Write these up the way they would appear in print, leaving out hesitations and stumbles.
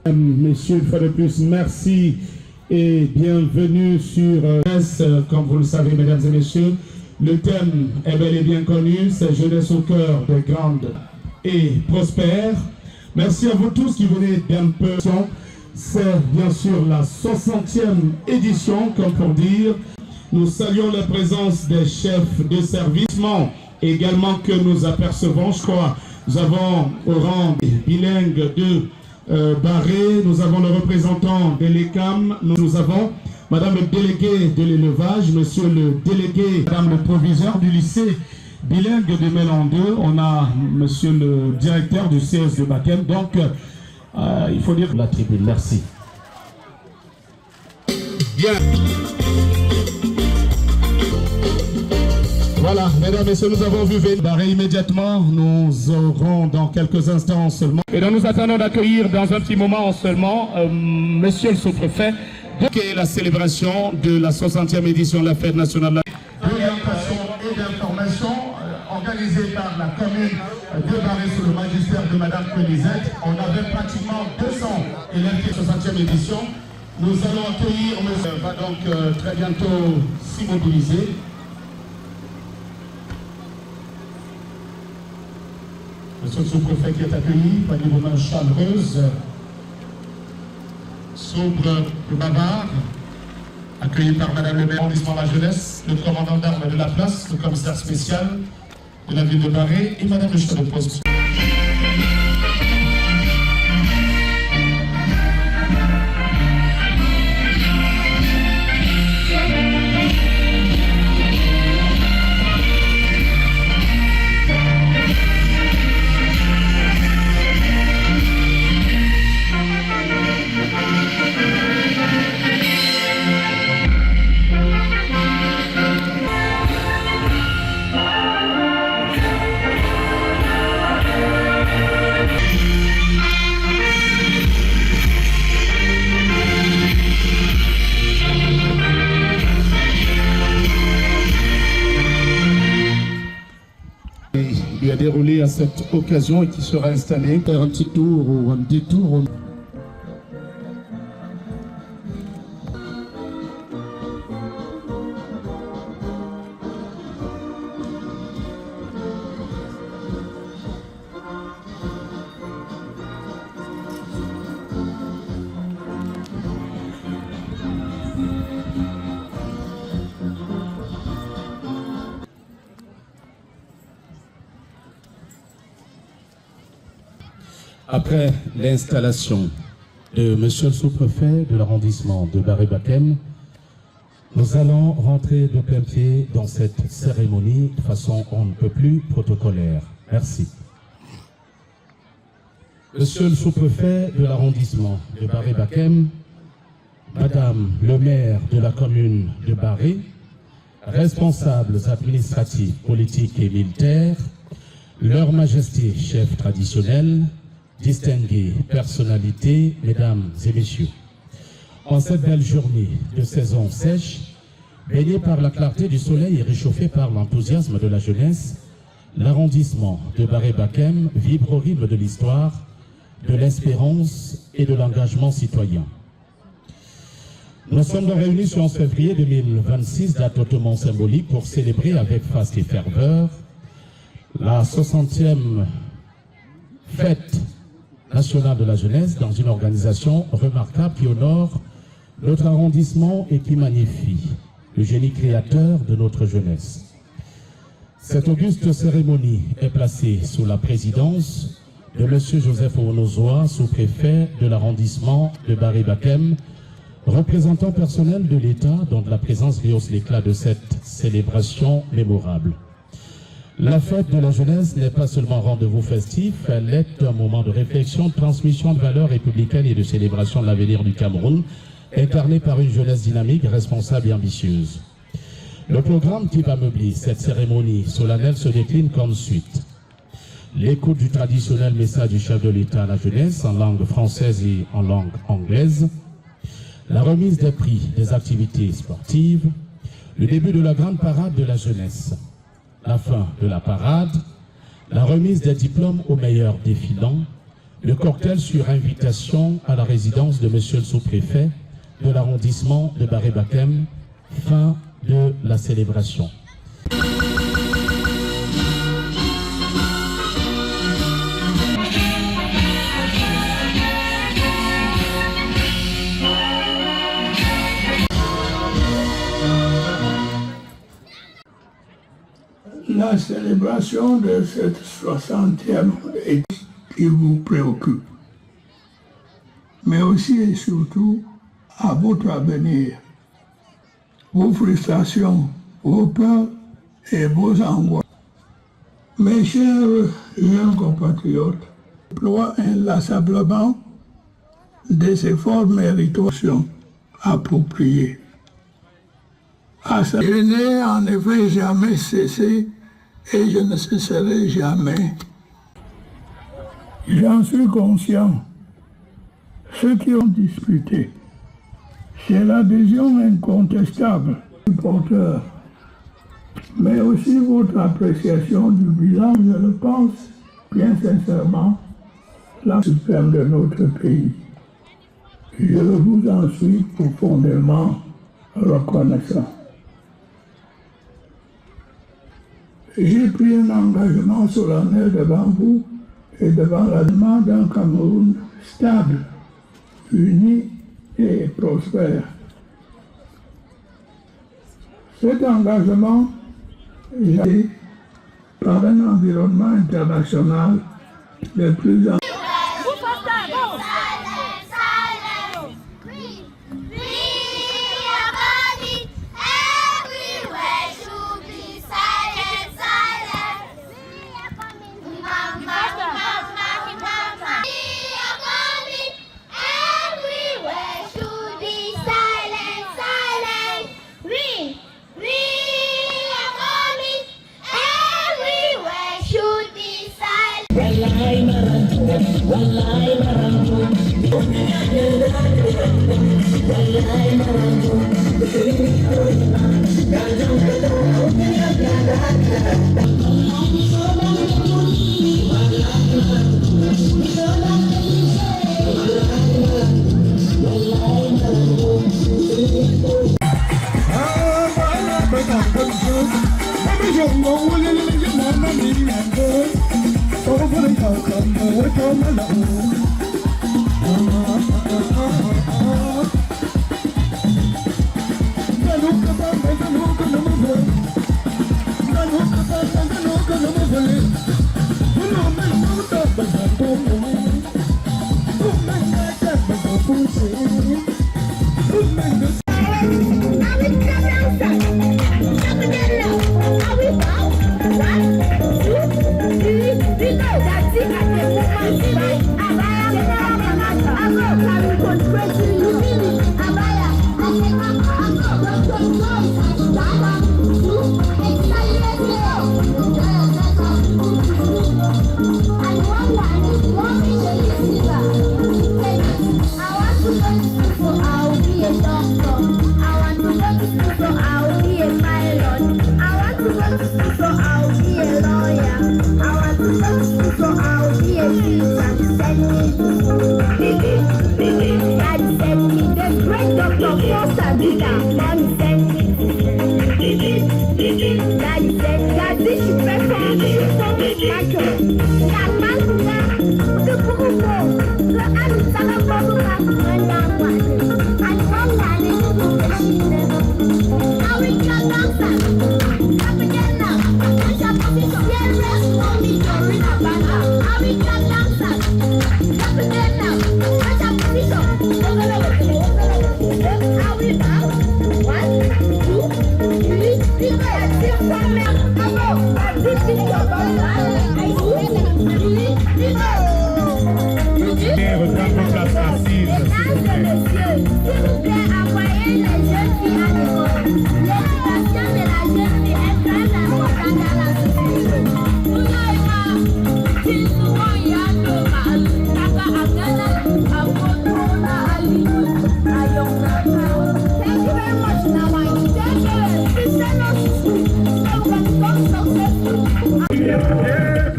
Messieurs, une fois de plus, merci et bienvenue sur S. Comme vous le savez, mesdames et messieurs, le thème est bel et bien connu, c'est Jeunesse au cœur de grandes et prospères. Merci à vous tous qui venez d'un peu. C'est bien sûr la 60e édition, comme pour dire. Nous saluons la présence des chefs de service, également que nous apercevons, je crois. Nous avons au rang bilingue de Barré, nous avons le représentant de l'ECAM, nous avons madame le délégué de l'élevage, monsieur le délégué, madame le proviseur du lycée bilingue de Mélandeux, on a monsieur le directeur du CS de Bakem, donc il faut dire la tribune, merci. Bien. Voilà, mesdames et messieurs, nous avons vu Barré immédiatement. Nous aurons dans quelques instants seulement. Et donc nous attendons d'accueillir dans un petit moment seulement monsieur le sous-préfet de la célébration de la 60e édition de la fête nationale d'orientation et d'information organisée par la commune de Barré sous le magistère de madame Colisette. On avait pratiquement 200 élèves de la 60e édition. Nous allons accueillir, monsieur va donc très bientôt s'immobiliser. Monsieur le sous-préfet qui est accueilli par une main chaleureuse, sobre et bavard, accueilli par madame le maire arrondissement de la jeunesse, le commandant d'armes de la place, le commissaire spécial de la ville de Barré et madame le chef de poste. Lui a déroulé à cette occasion et qui sera installé. Faire un petit tour ou un détour. Après l'installation de monsieur le sous-préfet de l'arrondissement de Barré-Bakem, nous allons rentrer de plein pied dans cette cérémonie de façon on ne peut plus protocolaire. Merci. Monsieur le sous-préfet de l'arrondissement de Barré-Bakem, madame le maire de la commune de Barré, responsables administratifs, politiques et militaires, leur majesté chef traditionnel, distinguées personnalités, mesdames et messieurs. En cette belle journée de saison sèche, baignée par la clarté du soleil et réchauffée par l'enthousiasme de la jeunesse, l'arrondissement de Barré-Bakem vibre au rythme de l'histoire, de l'espérance et de l'engagement citoyen. Nous sommes donc réunis ce 11 février 2026, date hautement symbolique, pour célébrer avec faste et ferveur la 60e fête nationale de la jeunesse dans une organisation remarquable qui honore notre arrondissement et qui magnifie le génie créateur de notre jeunesse. Cette auguste cérémonie est placée sous la présidence de M. Joseph Onozoa, sous-préfet de l'arrondissement de Barré-Bakem, représentant personnel de l'État dont la présence rehausse l'éclat de cette célébration mémorable. La fête de la jeunesse n'est pas seulement un rendez-vous festif, elle est un moment de réflexion, de transmission de valeurs républicaines et de célébration de l'avenir du Cameroun, incarné par une jeunesse dynamique, responsable et ambitieuse. Le programme qui va meubler cette cérémonie solennelle se décline comme suit. L'écoute du traditionnel message du chef de l'État à la jeunesse en langue française et en langue anglaise, la remise des prix des activités sportives, le début de la grande parade de la jeunesse, la fin de la parade, la remise des diplômes aux meilleurs défilants, le cocktail sur invitation à la résidence de monsieur le sous-préfet de l'arrondissement de Barré-Bakem, fin de la célébration. La célébration de cette 60e est qui vous préoccupe, mais aussi et surtout à votre avenir, vos frustrations, vos peurs et vos angoisses. Mes chers jeunes compatriotes, déploient inlassablement des efforts méritoires appropriés. Je n'ai en effet jamais cessé et je ne cesserai jamais. J'en suis conscient. Ceux qui ont disputé, c'est l'adhésion incontestable du porteur, mais aussi votre appréciation du bilan, je le pense bien sincèrement, la suprême de notre pays. Je vous en suis profondément reconnaissant. J'ai pris un engagement solennel devant vous et devant la demande d'un Cameroun stable, uni et prospère. Cet engagement est géré par un environnement international de plus en plus.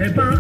Prepare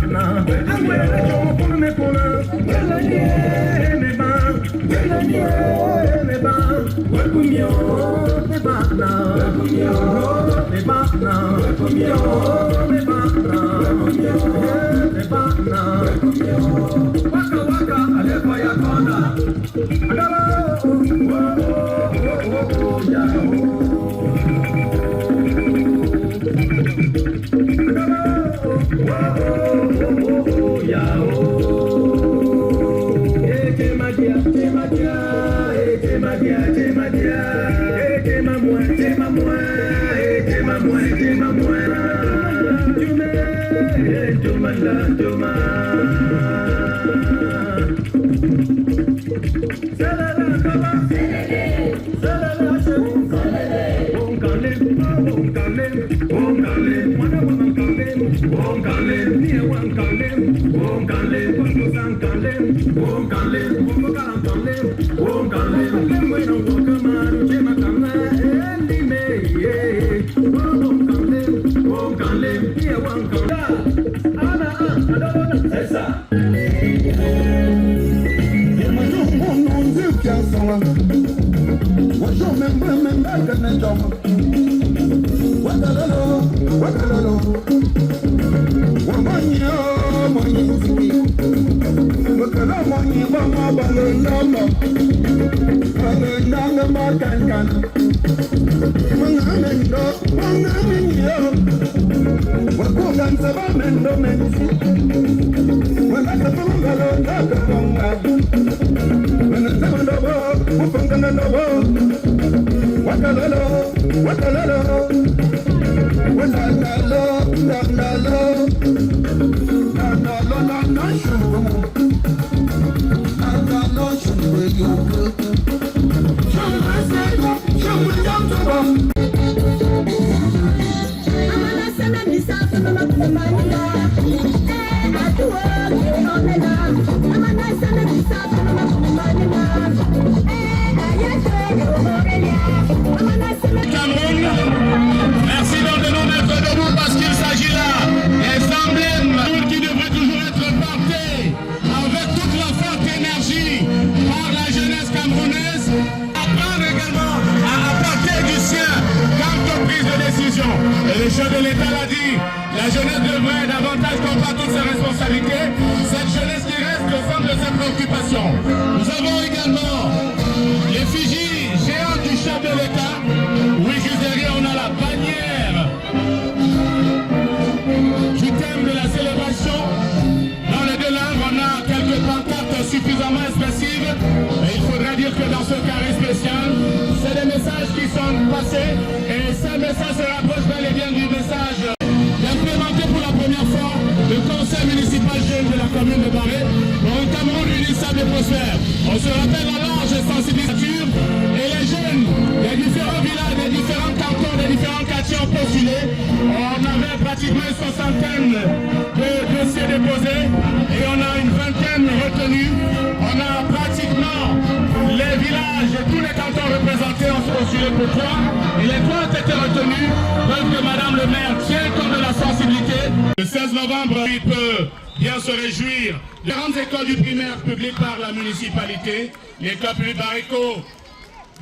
L'école publique Barrico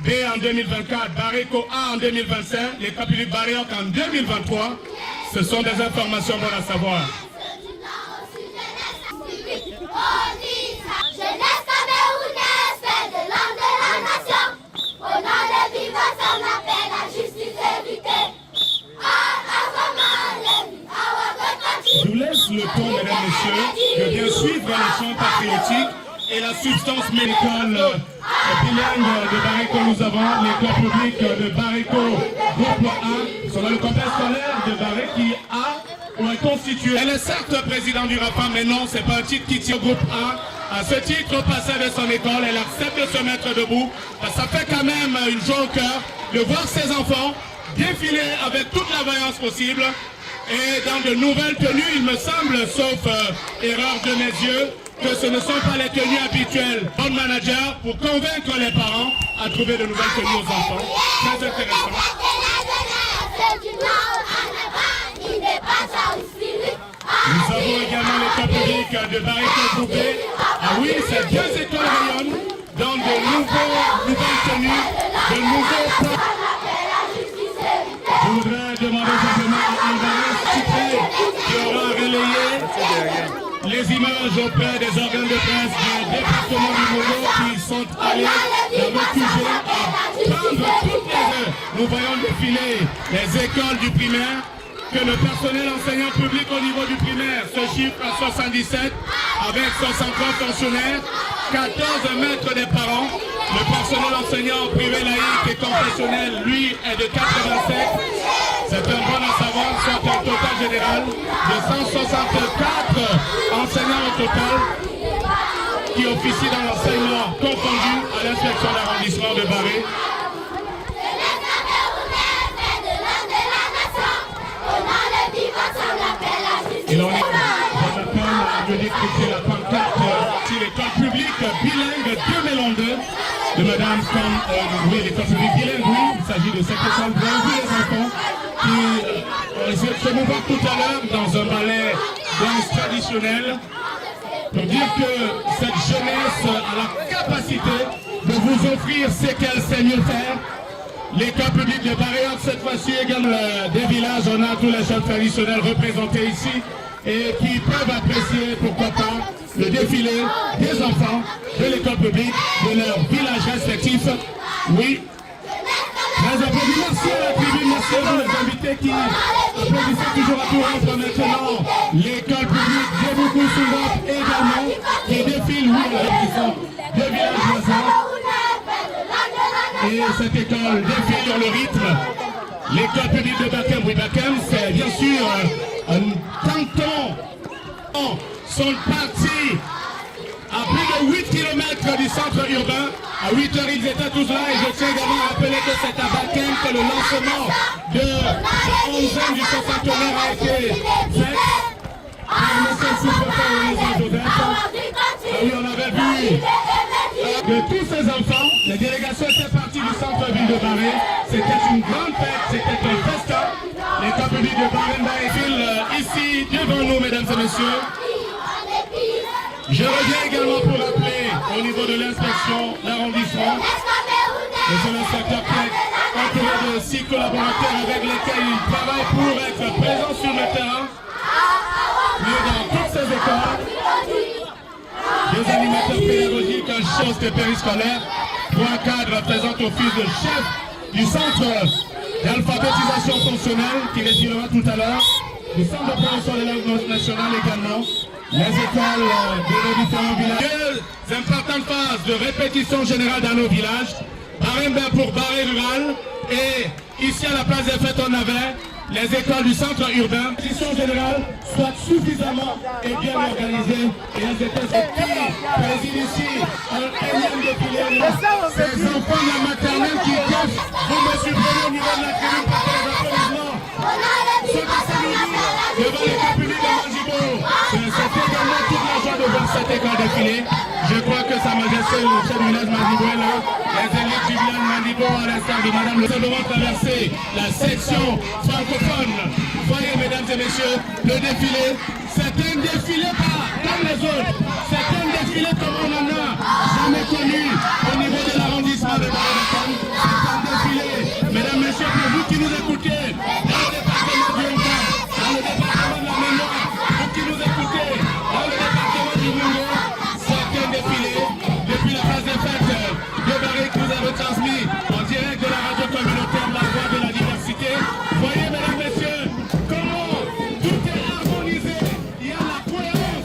B en 2024, Barrico A en 2025, l'école publique Barrioc en 2023. Ce sont des informations bonnes à savoir. Je vous laisse le temps, mesdames et messieurs, de bien suivre les chants patriotiques et la substance médicale bilingue de Barrico. Nous avons l'école publique de Barrico groupe A sur le complexe scolaire de Barrico qui est constitué. Elle est certes présidente du RAPA, mais non, c'est pas un titre qui tient au groupe A. À ce titre, au passage de son école, elle accepte de se mettre debout. Ça fait quand même une joie au cœur de voir ses enfants défiler avec toute la vaillance possible. Et dans de nouvelles tenues, il me semble, sauf erreur de mes yeux, que ce ne sont pas les tenues habituelles. Bon manager pour convaincre les parents à trouver de nouvelles tenues aux enfants. Très intéressant. Nous avons également l'école publique de Barrico Groupé. Ah oui, ces deux écoles rayonnent dans de nouvelles tenues de nouveaux plans. Je voudrais demander simplement à Alvarez Titré qui aura relayé les images auprès des organes de presse du département du Congo qui sont allés dans le QG à prendre toutes les heures. Nous voyons défiler les écoles du primaire, que le personnel enseignant public au niveau du primaire se chiffre à 77 avec 63 fonctionnaires, 14 maîtres des parents. Le personnel enseignant privé laïque et confessionnel, lui, est de 87. C'est un bon à savoir, soit un total général de 164 enseignants au total qui officient dans l'enseignement confondu à l'inspection d'arrondissement de Barré. Et l'on appelle à décrypter la pancarte si l'école publique bilingue 2002 de Madame oui, l'école publique bilingue, oui, il s'agit de cette école. Vous avez vu les enfants qui se mouvoir tout à l'heure dans un ballet danse traditionnel pour dire que cette jeunesse a la capacité de vous offrir ce qu'elle sait mieux faire. L'école publique de Barré, cette fois-ci également des villages, on a tous les chefs traditionnels représentés ici et qui peuvent apprécier, pourquoi pas, le défilé des enfants de l'école publique de leurs villages respectifs. Oui. Très applaudis. Merci à la tribune, merci à vous les invités qui applaudissent toujours à tout rompre maintenant. L'école publique de Boukou-Soumba également qui défile, oui, avec deux villages voisins. Et cette école défile dans le rythme. L'école publique de Bakem, oui, Bakem, c'est bien sûr un canton. Sont partis à plus de 8 km du centre urbain. À 8 heures, ils étaient tous là. Et je tiens également à rappeler que c'est à Bakem que le lancement de la 11e du cinquantenaire a été fait. Par M. le sous-préfet René Joseph. Oui, on avait vu que tous ces enfants, les délégations étaient parties du centre-ville de Barré. C'était une grande fête, c'était un festin. L'école publique de Barré-Barré-Ville, ici, devant nous, mesdames et messieurs. Je reviens également pour rappeler au niveau de l'inspection d'arrondissement, monsieur l'inspecteur Pierre, entouré de 6 collaborateurs avec lesquels il travaille pour être présent sur le terrain, mais dans toutes ces écoles, des animateurs pédagogiques, un chef de périscolaire, pour un cadre présent office de chef du centre d'alphabétisation fonctionnelle qui défilera tout à l'heure, du centre de promotion de langue nationale également, les écoles de nos différents villages. Deux importantes phases de répétition générale dans nos villages, Barré pour Barré rural, et ici à la place des fêtes on avait les écoles du centre urbain. La répétition générale soit suffisamment et bien organisée, et elles étaient ces qui président ici un énième défilé. Ces enfants de la maternelle qui cassent, vous me suivez au niveau de la tribune pour faire les applaudissements. Ceux qui s'est nourris devant l'école publique de Manjibo. C'est également toute la joie de voir cette école défiler. Je crois que Sa Majesté, le chef du village Manjibo est là. Les élites du village Manjibo, à l'instar de Madame le devant traverser la section francophone. Voyez, mesdames et messieurs, le défilé. C'est un défilé pas comme les autres. C'est un défilé comme on en a jamais connu au niveau de l'arrondissement de Barré-Bakem. C'est un défilé. Mesdames, messieurs, pour vous qui nous écoutez, dans le département du Yonka, dans le département de la Mémoire, vous qui nous écoutez, dans le département du Mungo, c'est un défilé depuis la phase des fêtes de Barré que vous avez transmis en direct de la radio communautaire La Voix de la Diversité. Voyez, mesdames, messieurs, comment tout est harmonisé. Il y a la cohérence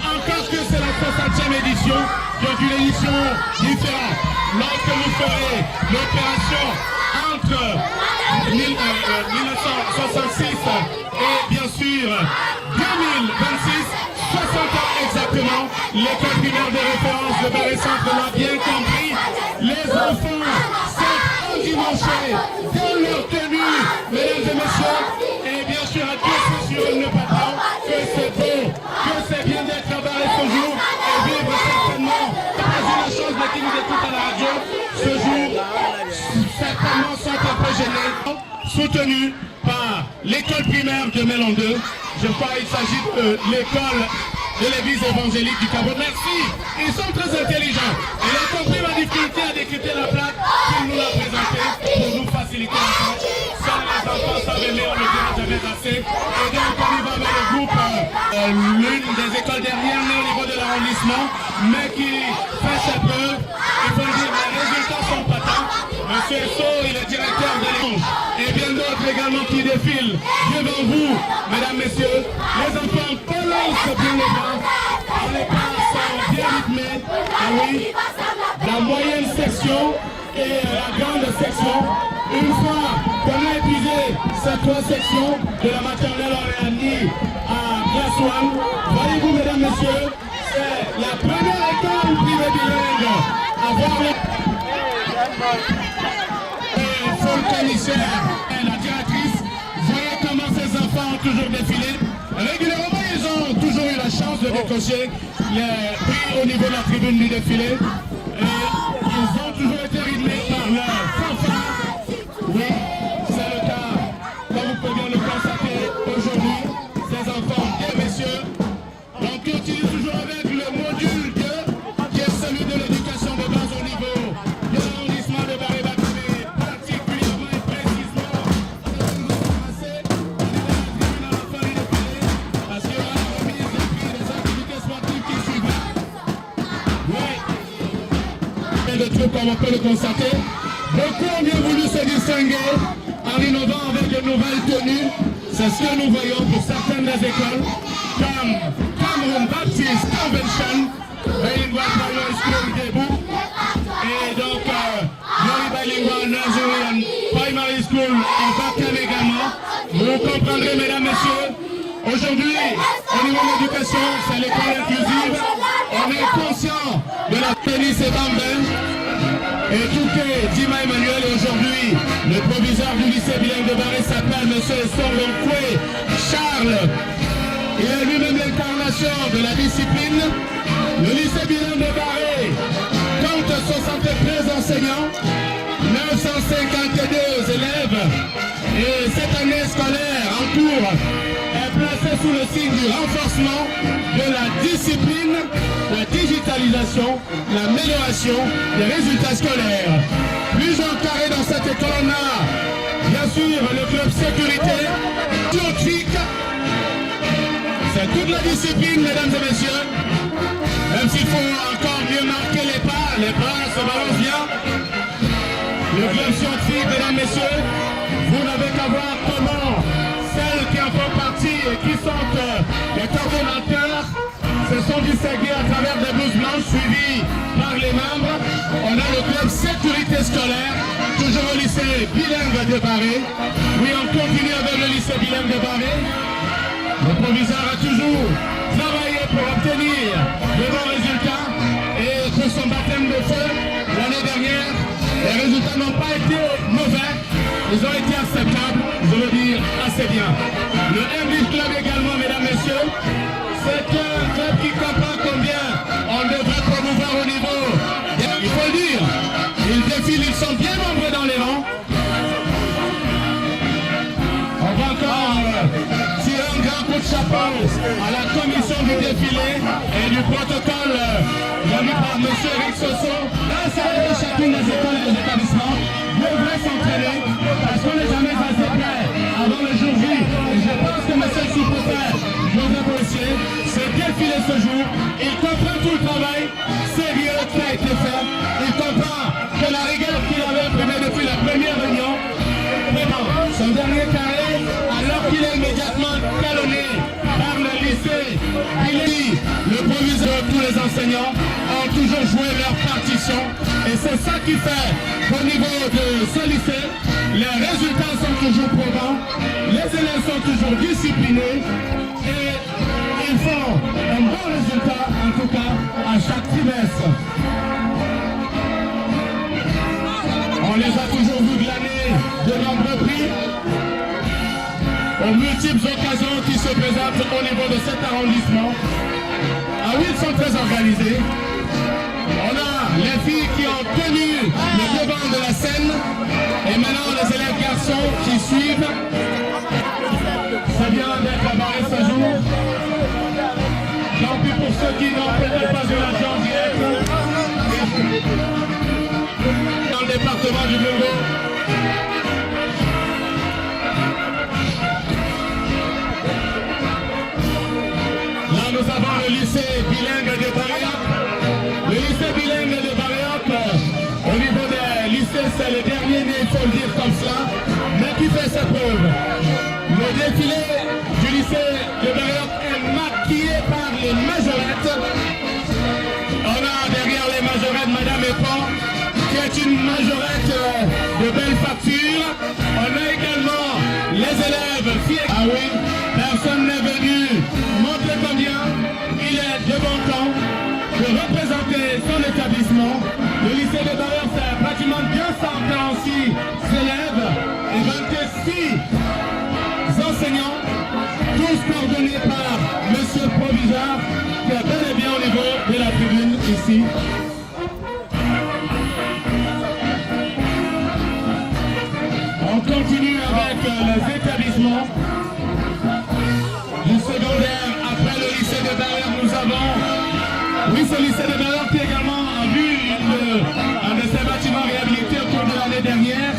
encore que c'est la 60e édition, donc une édition différente. Lorsque vous ferez l'opération entre 1966 et bien sûr 2026, 60 ans exactement, l'école primaire de référence de Barré-Centre l'a bien compris. Les enfants sont endimanchés dans leur tenue, mesdames et messieurs, et bien sûr à Dieu c'est sûr, ne pas tant que c'est beau, que c'est bien d'être à Barré ce jour et vivre certainement. Pas eu la chance de qui nous écoute à la radio ce jour, certainement sont un peu gênés, soutenus par l'école primaire de Mélon 2. Je crois qu'il s'agit de l'école de l'église évangélique du Cameroun. Merci, ils sont très intelligents. Il a compris ma difficulté à décrypter la plaque qu'il nous l'a présentée pour nous faciliter la tâche. Seuls les enfants savent aimer, on ne dira jamais assez. Et donc on y va avec le groupe, l'une des écoles dernières nées au niveau de l'arrondissement, mais qui fait ses preuves. Il faut le dire, les résultats sont patents. Monsieur Esso, il est directeur de l'Échange. Et bien d'autres également qui défilent devant vous, mesdames, messieurs. Les enfants balancent bien les bras. Les pas sont bien rythmés. Ah oui, la moyenne section et la grande section. Une fois qu'on a épuisé ces trois sections de la maternelle Orléanie à Classe 1, voyez-vous, mesdames, messieurs, c'est la première école privée bilingue à voir le... le commissaire et la directrice, voyez comment ces enfants ont toujours défilé. Régulièrement, ils ont toujours eu la chance de décocher les prix au niveau de la tribune du défilé. Et ils ont toujours été rythmés par leur fanfare. Oui, c'est le cas, comme vous pouvez bien le constater aujourd'hui, ces enfants, bien messieurs, on continue toujours avec le module 2, qui est celui de l'éducation de base au niveau de l'arrondissement de Barré-Bacamé, particulièrement et précisément, nous allons passer à la fin du défilé, parce qu'il y aura la remise des prix des activités sportives qui suivront. Oui, et de trucs comme on peut le constater. Beaucoup ont bien voulu se distinguer en innovant avec de nouvelles tenues. C'est ce que nous voyons pour certaines des écoles, comme Cameroun Baptist Convention, Bilingual Primary School debout, et donc Glory Bilingual Nursery and Primary School en Bacam également. Vous comprendrez, mesdames, messieurs, aujourd'hui, au niveau de l'éducation, c'est l'école inclusive. On est conscient de la tennis et bambin. Et Touké Dima Emmanuel est aujourd'hui le proviseur du lycée bilingue de Barré s'appelle M. Sorlonkwe Charles. Il est lui-même l'incarnation de la discipline. Le lycée bilingue de Barré compte 73 enseignants, 952 élèves. Et cette année scolaire en cours est placée sous le signe du renforcement de la discipline, la digitalisation, l'amélioration des résultats scolaires. Plus encadré dans cette école, on a bien sûr le club sécurité, scientifique. C'est toute la discipline, mesdames et messieurs. Même s'il faut encore mieux marquer les pas se balancent bien. Le club scientifique, mesdames et messieurs, vous n'avez qu'à voir comment celles qui en font partie et qui sont les coordonnateurs se sont distingués à travers des blouses blanches suivies par les membres. On a le club sécurité scolaire, toujours au lycée bilingue de Barré. Oui, on continue avec le lycée bilingue de Barré. Le proviseur a toujours travaillé pour obtenir de bons résultats et pour son baptême de feu l'année dernière, les résultats n'ont pas été mauvais, ils ont été acceptables, je veux dire assez bien. Le English Club également, mesdames, messieurs, c'est un club qui comprend combien on devrait promouvoir au niveau. Il faut le dire, ils défilent, ils sont bien nombreux dans les rangs. On va encore tirer un grand coup de chapeau à la commission du défilé et du protocole remis par M. Eric Soso. L'ensemble de chacune des écoles et des établissements devrait s'entraîner parce qu'on n'est jamais assez prêt avant le jour J. Et je pense que M. le sous-préfet Joseph Boissier s'est défilé ce jour. Il comprend tout le travail sérieux qui a été fait. Il comprend que la rigueur qu'il avait imprimée depuis la première réunion, son dernier carré, alors qu'il est immédiatement talonné par le lycée, il est enseignants ont toujours joué leur partition. Et c'est ça qui fait qu'au niveau de ce lycée, les résultats sont toujours probants, les élèves sont toujours disciplinés et ils font un bon résultat, en tout cas, à chaque trimestre. On les a toujours vus glaner de nombreux prix aux multiples occasions qui se présentent au niveau de cet arrondissement. Ah oui, ils sont très organisés. On a les filles qui ont tenu le devant de la scène et maintenant les élèves garçons qui suivent. C'est bien d'être à Barré ce jour. Tant pis pour ceux qui n'ont peut-être pas eu la chance d'y être. Dans le département du Congo. Là, nous avons le lycée bilingue de Barriac. Le lycée bilingue de Barriac, au niveau des lycées, c'est le dernier né, il faut le dire comme cela, mais qui fait ses preuves. Le défilé du lycée de Barriac est maquillé par les majorettes. On a derrière les majorettes Madame Epon, qui est une majorette de belle facture. On a également les élèves filles. Ah oui, personne n'est venu montrer combien il est de bon temps de représenter son établissement. Le lycée de Barrière, c'est pratiquement 246 élèves et 26 enseignants, tous coordonnés par Monsieur le Proviseur, qui est bel et bien au niveau de la tribune ici. On continue avec les établissements du secondaire. Après le lycée de Barrière, nous avons, oui, ce lycée de Barrière qui également a vu un de ses bâtiments réhabilités au cours de l'année dernière.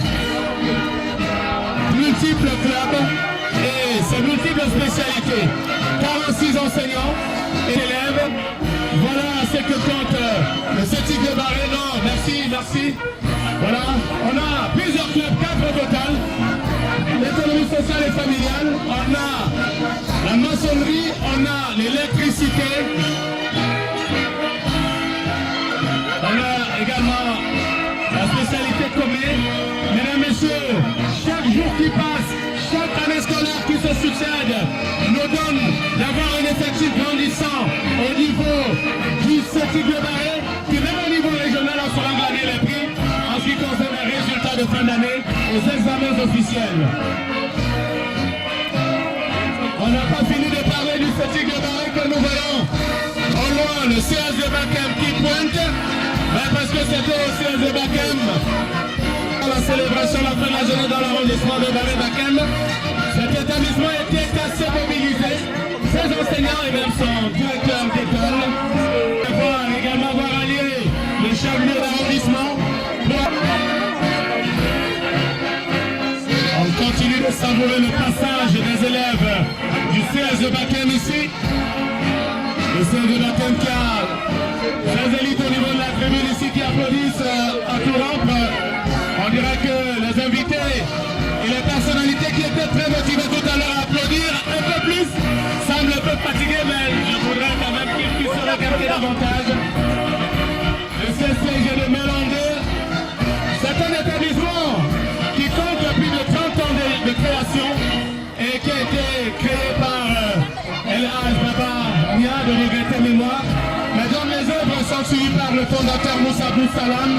Multiples clubs et ces multiples spécialités. 46 enseignants et élèves. Voilà ce que compte le CETIC de Barré. Non, merci. Voilà, on a plusieurs clubs, 4 au total. L'économie sociale et familiale, on a la maçonnerie, on a l'électricité. On a également la spécialité commune. Mesdames, Messieurs, chaque jour qui passe, chaque année scolaire qui se succède, nous donne d'avoir un effectif grandissant au niveau du CETIC de Barré, qui même au niveau régional, on saura gagner les prix en ce qui concerne les résultats de fin d'année aux examens officiels. On n'a pas fini de parler du CETIC de Barré que nous voyons au loin le CS de Bakem qui pointe, parce que c'était au CS de Bakem la célébration de la fin de la journée dans l'arrondissement de Barré-Bakem. Cet établissement était assez mobilisé, ses enseignants et même son directeur d'école. On va également voir allier le chef-lieu d'arrondissement. On continue de savourer le passage des élèves du CS de Bakem ici. Le CS de Bakem qui a les élites au niveau de la tribune ici qui applaudissent à tout rompre. On dirait que les invités et les personnalités qui étaient très motivées tout à l'heure à applaudir un peu plus semblent un peu fatigués, mais je voudrais quand même qu'ils puissent se regarder davantage. Le CCG de Mélandé, c'est un établissement qui compte plus de 30 ans de création et qui a été créé par El-Haj Baba Nia de regretter mémoire, mais dont les œuvres sont suivies par le fondateur Moussa Abdou Salam.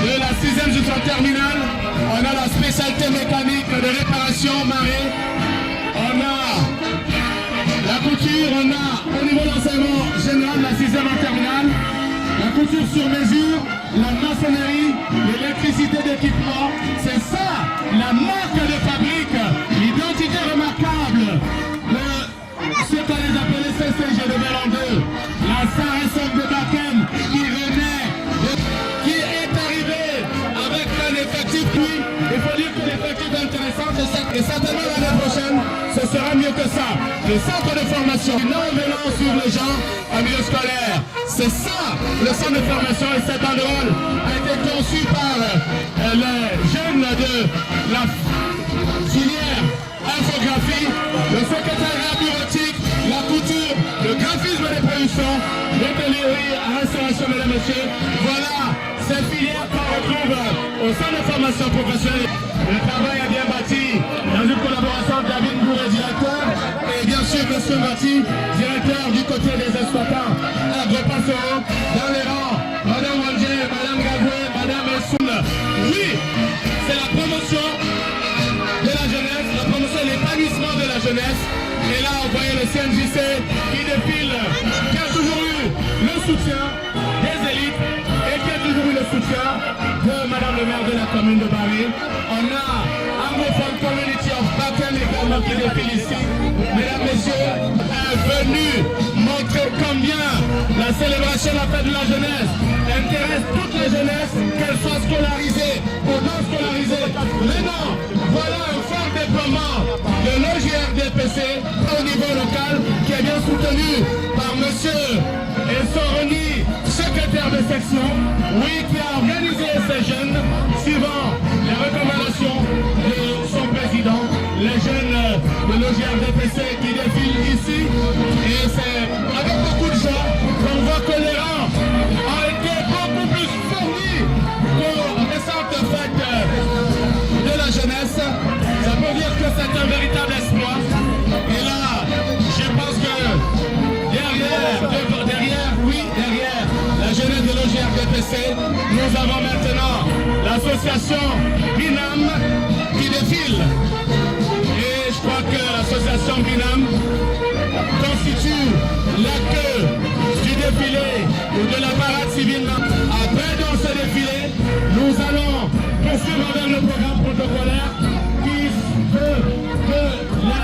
De la 6e jusqu'en terminale, on a la spécialité mécanique de réparation marée, on a la couture, on a au niveau de l'enseignement général, la 6e en terminale, la couture sur mesure, la maçonnerie, l'électricité d'équipement, c'est ça, la marque de fabrique, l'identité remarquable, ce qu'on les appelait CCG de Mélandé, la SARSM de Bakem qui renaît, qui est arrivé avec un effectif, puis il faut dire que l'effectif est intéressant, et certainement l'année prochaine, ce sera mieux que ça. Le centre de formation, non-violence sur les gens en milieu scolaire, c'est ça le centre de formation, et cette banderole a été conçu par les jeunes de la filière infographie, le secrétariat bureautique, la couture, le graphisme des productions, les hôtellerie, restauration, mesdames et messieurs. Voilà ces filières qu'on retrouve au centre de formation professionnelle. Le travail est bien bâti dans une collaboration de David Bourré, directeur, et bien sûr M. Mati, directeur du côté des exploitants. Agropastoraux, dans les rangs, Madame Wangé, Madame Gagoué, Madame Essoun. Oui, c'est la promotion de la jeunesse, la promotion de l'épanouissement de la jeunesse. Et là, on voyait le CNJC qui défile, qui a toujours eu le soutien des élites et qui a toujours eu le soutien de Madame le maire de la commune de Barry. On a Anglophone Community of Bakem également qui défile ici. Mesdames, Messieurs, est venu montrer combien la célébration de la fête de la jeunesse intéresse toute la jeunesse, qu'elle soit scolarisée ou non scolarisée. Mais non, voilà un fort déploiement de l'OJRDPC au niveau local qui est bien soutenu par monsieur Essoroni, secrétaire de section, oui, qui a organisé ces jeunes suivant les recommandations de son président, les jeunes de l'OJRDPC qui défilent ici. Et c'est avec beaucoup de joie qu'on voit que les rangs ont été beaucoup plus fournis qu'aux récentes fêtes de la jeunesse. Ça peut dire que c'est un véritable exploit. Et là, je pense que derrière la jeunesse de l'OJRDPC, nous avons maintenant l'association BINAM qui défile. Et je crois que l'association BINAM constitue la queue du défilé ou de la parade civile. Après dans ce défilé, nous allons poursuivre vers le programme protocolaire qui veut que la...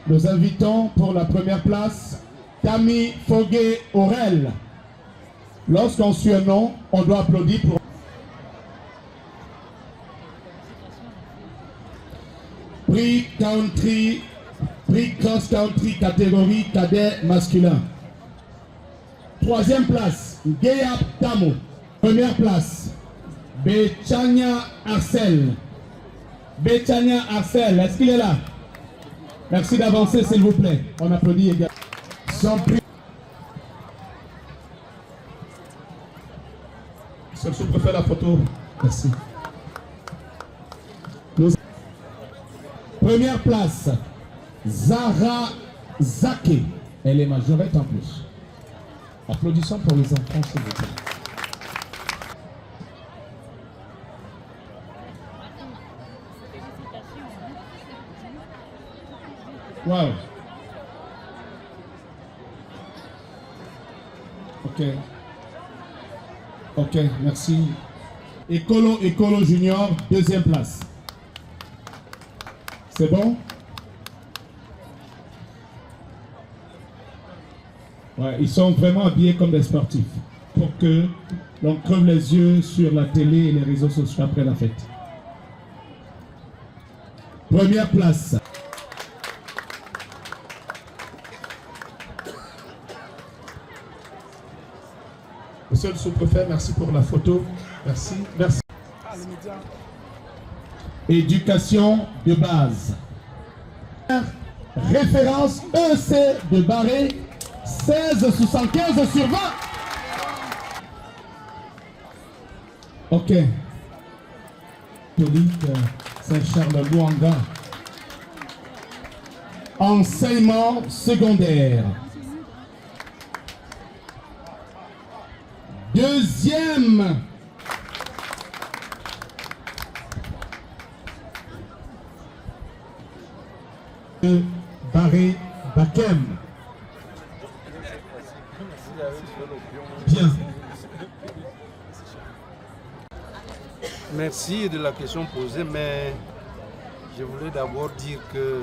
Nous invitons pour la première place Tammy Fogué Aurel. Lorsqu'on suit un nom, on doit applaudir pour... Prix Cross Country catégorie cadet masculin. Troisième place, Gayap Tamo. Première place, Bechania Arcel. Bechania Arcel, est-ce qu'il est là? Merci d'avancer, s'il vous plaît. On applaudit également. Son prix. Je préfère la photo. Merci. Première place, Zara Zake. Elle est majorette en plus. Applaudissons pour les enfants, s'il vous plaît. Wow. Ok, merci. Écolo Junior, deuxième place. C'est bon? Ouais, ils sont vraiment habillés comme des sportifs pour que l'on creve les yeux sur la télé et les réseaux sociaux après la fête. Première place. Monsieur le sous-préfet, merci pour la photo. Merci. Merci. Éducation de base. Référence EC de Barré, 16,75 sur 20. Ok. Catholique Saint-Charles-Luanga. Enseignement secondaire. Deuxième. Barré Bakem. Bien. Merci de la question posée, mais je voulais d'abord dire que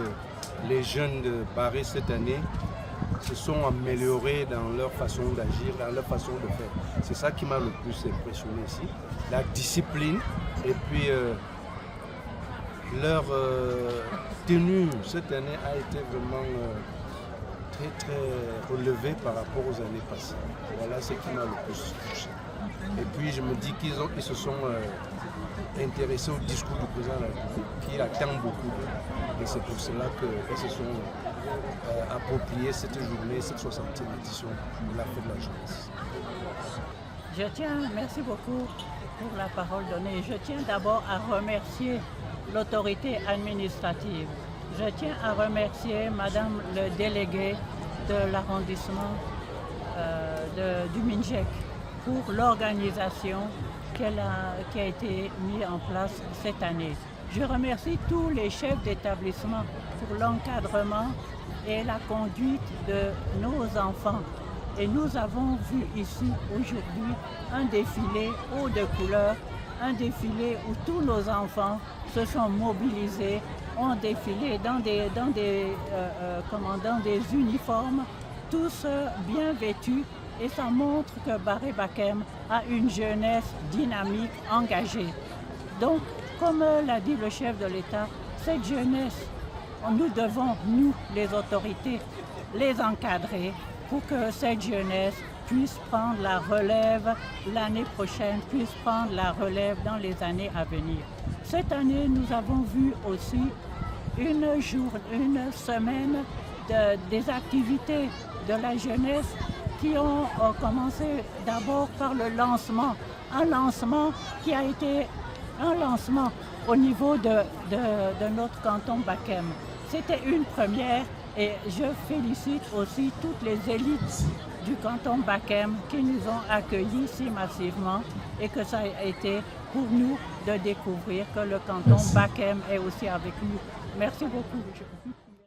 les jeunes de Barré cette année se sont améliorés dans leur façon d'agir, dans leur façon de faire. C'est ça qui m'a le plus impressionné ici. La discipline et puis leur tenue cette année a été vraiment très relevée par rapport aux années passées. Voilà ce qui m'a le plus touché. Et puis je me dis qu'ils se sont intéressés au discours du président de la République, qui attend beaucoup d'eux. Et c'est pour cela qu'ils se sont appropriés cette journée, cette 60e édition de la fête de la jeunesse. Merci beaucoup pour la parole donnée. Je tiens d'abord à remercier l'autorité administrative. Je tiens à remercier Madame le délégué de l'arrondissement du Minjek pour l'organisation qui a été mise en place cette année. Je remercie tous les chefs d'établissement pour l'encadrement et la conduite de nos enfants. Et nous avons vu ici aujourd'hui un défilé haut de couleurs, un défilé où tous nos enfants se sont mobilisés, ont défilé dans des uniformes, tous bien vêtus, et ça montre que Barré Bakem a une jeunesse dynamique, engagée. Donc, comme l'a dit le chef de l'État, cette jeunesse, nous devons, nous, les autorités, les encadrer pour que cette jeunesse puisse prendre la relève l'année prochaine, puisse prendre la relève dans les années à venir. Cette année, nous avons vu aussi une semaine des activités de la jeunesse qui ont commencé d'abord par le lancement. Un lancement qui a été un lancement au niveau de notre canton Bakem. C'était une première et je félicite aussi toutes les élites du canton Bakem qui nous ont accueillis si massivement et que ça a été pour nous de découvrir que le canton Bakem est aussi avec nous. Merci beaucoup.